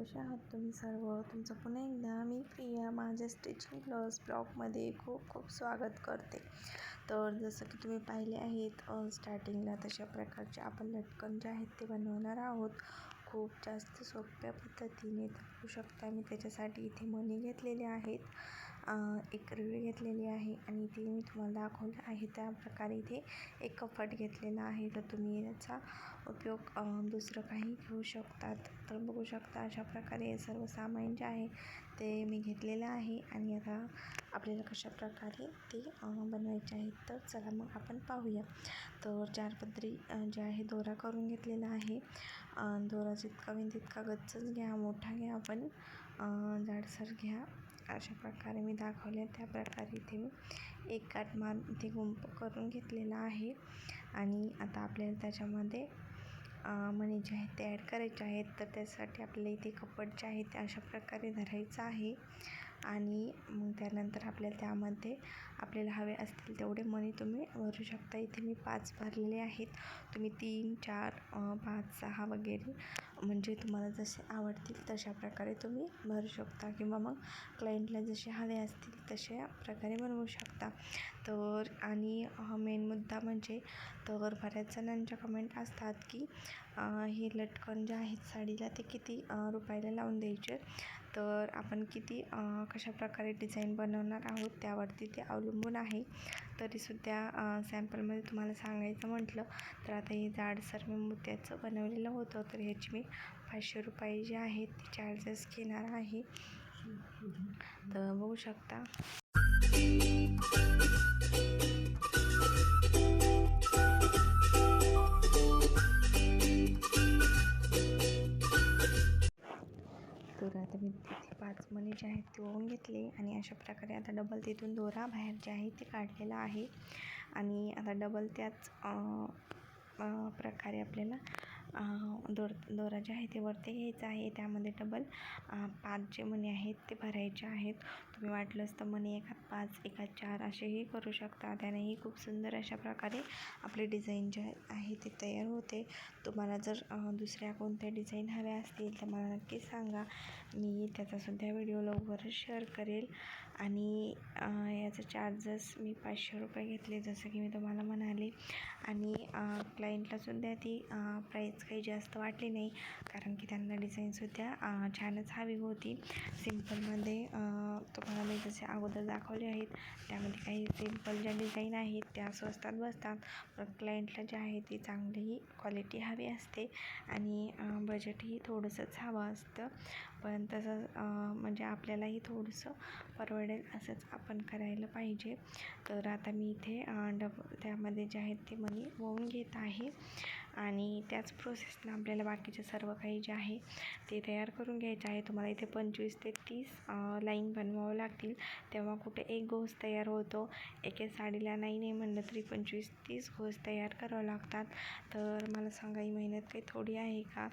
कसे आहात तुम्ही सर्व? तुमचं पुन्हा एकदा मी प्रिया माझ्या स्टिचिंग प्लस ब्लॉगमध्ये खूप खूप स्वागत करते. तर जसं की तुम्ही पाहिले आहेत स्टार्टिंगला तशा प्रकारचे आपण लटकन जे आहेत ते बनवणार आहोत. खूप जास्त सोप्या पद्धतीने बघू शकता. मी त्याच्यासाठी इथे मणी घेतलेले आहेत, एक रिळ घेतलेली आहे आणि ती मी तुम्हाला दाखवलं आहे. त्या प्रकारे इथे एक कपट घेतलेला आहे. तर तुम्ही याचा उपयोग दुसरं काही घेऊ शकतात. तर बघू शकता अशा प्रकारे हे सर्व सामान जे आहे ते मी घेतलेलं आहे आणि आता आपल्याला कशा प्रकारे ते बनवायचे आहेत. तर चला मग आपण पाहूया. तर 4 पदरी जे आहे दोरा करून घेतलेला आहे. दोरा जितका होईल तितका गच्चच घ्या, मोठा घ्या, पण जाडसर घ्या. अशा प्रकारे मी दाखवले त्या प्रकारे इथे मी एक काटमार इथे गुंप करून घेतलेला आहे. आणि आता आपल्याला त्याच्यामध्ये मणी जे आहेत ते ॲड करायचे आहेत. तर त्यासाठी आपल्याला इथे कपट जे आहे ते अशा प्रकारे धरायचं आहे आणि मग त्यानंतर आपल्याला त्यामध्ये आपल्याला हवे असतील तेवढे मणी तुम्ही भरू शकता. इथे मी 5 भरलेले आहेत. तुम्ही 3, 4, 5, 6 वगैरे म्हणजे तुम्हाला जसे आवडतील तशा प्रकारे तुम्ही भरू शकता किंवा मग क्लायंटला जसे हवे असतील तशा प्रकारे बनवू शकता. तर आणि मेन मुद्दा म्हणजे तर बऱ्याच जणांच्या कमेंट असतात की हे लटकन जे आहेत साडीला ते किती रुपयाला लावून द्यायचे. तर आपण किती कशा प्रकारे डिझाईन बनवणार आहोत त्यावरती ते अवलंबून आहे. तरीसुद्धा सॅम्पलमध्ये तुम्हाला सांगायचं म्हटलं तर आता हे जाडसर मी मोत्याचं बनवलेलं होतं. तर ह्याची मी 500 रुपये जे आहेत ते चार्जेस घेणार आहे. तर बघू शकता. तर आता मी तिथे 5 मणी जे आहेत ते ओवून घेतले आणि अशा प्रकारे आता डबल तिथून दोरा बाहेर जे आहे ते काढलेला आहे आणि आता डबल त्याच प्रकारे आपल्याला दोरा जे आहे ते वरती घ्यायचं आहे. त्यामध्ये डबल 5 जे मणी आहेत ते भरायचे आहेत. तुम्ही वाटलंच तर मणी एकात 5 एकात 4 असेही करू शकता. त्यानेही खूप सुंदर अशा प्रकारे आपले डिझाईन जे आहे ते तयार होते. तुम्हाला जर दुसऱ्या कोणत्या डिझाईन हव्या असतील तर मला नक्की सांगा. मी त्याचासुद्धा व्हिडिओ लवकरच शेअर करेल. आणि याचं चार्जेस मी 500 रुपये घेतले जसं की मी तुम्हाला म्हणाले. आणि क्लायंटलासुद्धा ती प्राईस काही जास्त वाटली नाही कारण की त्यांना डिझाईनसुद्धा छानच हवी होती. सिम्पलमध्ये तुम्हाला मी जसे अगोदर दाखवले आहेत त्यामध्ये काही सिम्पल ज्या डिझाईन आहेत त्या स्वस्तात बसतात, पण क्लायंटला जे आहे ती चांगलीही क्वालिटी हवी असते आणि बजेटही थोडंसंच हवं असतं. पण तसं म्हणजे आपल्यालाही थोडंसं परवडेल असंच आपण करायला पाहिजे. तर आता मी इथे त्यामध्ये जे आहेत ते मणी ओवून घेत आहे आणि त्याच प्रोसेसनं आपल्याला बाकीचे सर्व काही जे आहे ते तयार करून घ्यायचे आहे. तुम्हाला इथे 25 ते 30 लाईन बनवावं लागतील तेव्हा कुठे एक घोस तयार होतो. एके साडीला नाही म्हणलं तरी 25-30 घोस तयार करावं लागतात. तर मला सांगा ही मेहनत काही थोडी आहे का?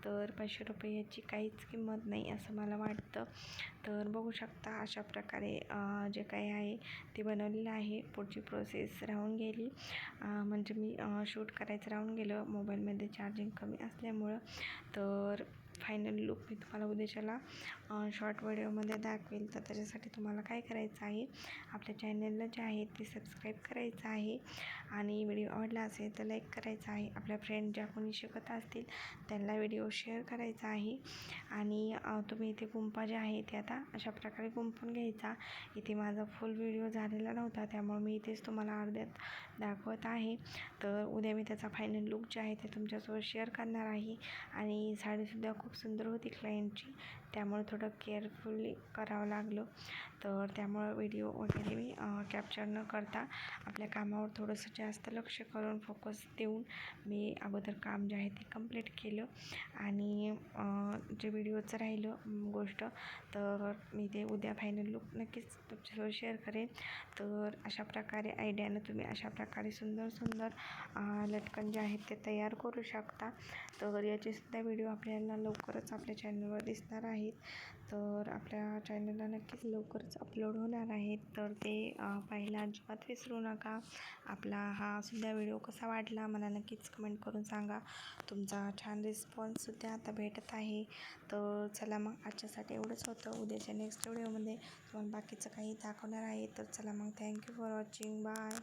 तर 500 रुपये याची काहीच किंमत नाही असं मला वाटतं. तर बघू शकता अशा प्रकारे जे काही आहे ते बनवलेलं आहे. पुढची प्रोसेस राहून गेली म्हणजे मी शूट करायचं राहून गेलं मोबाईलमध्ये चार्जिंग कमी असल्यामुळं. तर फायनल लुक मी तुम्हाला उद्याच्याला शॉर्ट व्हिडिओमध्ये दाखवेल. तर त्याच्यासाठी तुम्हाला काय करायचं आहे, आपल्या चॅनलला जे आहे ते सबस्क्राईब करायचं आहे आणि व्हिडिओ आवडला असेल तर लाईक करायचा आहे. आपल्या फ्रेंड ज्या कोणी शिकत असतील त्यांना व्हिडिओ शेअर करायचा आहे. आणि तुम्ही इथे गुंपा जे आहे ते आता अशा प्रकारे गुंपून घ्यायचा. इथे माझा फुल व्हिडिओ झालेला नव्हता त्यामुळे मी इथेच तुम्हाला अर्ध्यात दाखवत आहे. तर उद्या मी त्याचा फायनल लुक जे आहे ते तुमच्यासोबत शेअर करणार आहे. आणि साडीसुद्धा खूप सुंदर होती क्लायंटची, त्यामुळे थोडं केअरफुली करावं लागलं. तर त्यामुळं व्हिडिओ वगैरे मी कॅप्चर न करता आपल्या कामावर थोडंसं जास्त लक्ष करून फोकस देऊन मी अगोदर काम जे आहे ते कंप्लीट केलं. आणि जे व्हिडिओचं राहिलं गोष्ट तर मी ते उद्या फायनल लुक नक्कीच तुमच्यासोबत शेअर करेन. तर अशा प्रकारे आयडियानं तुम्ही अशा प्रकारे सुंदर लटकन जे आहेत ते तयार करू शकता. तर याचेसुद्धा व्हिडिओ आपल्याला लवकर लवकरच आपल्या चॅनलवर दिसणार आहेत. तर आपल्या चॅनलला नक्कीच लवकरच अपलोड होणार आहेत, तर ते पाहायला अजिबात विसरू नका. आपला हा सुद्धा व्हिडिओ कसा वाटला मला नक्कीच कमेंट करून सांगा. तुमचा छान रिस्पॉन्ससुद्धा आता भेटत आहे. तर चला मग आजच्यासाठी एवढंच होतं. उद्याच्या नेक्स्ट व्हिडिओमध्ये तुम्हाला बाकीचं काही दाखवणार आहे. तर चला मग, थँक्यू फॉर वॉचिंग. बाय.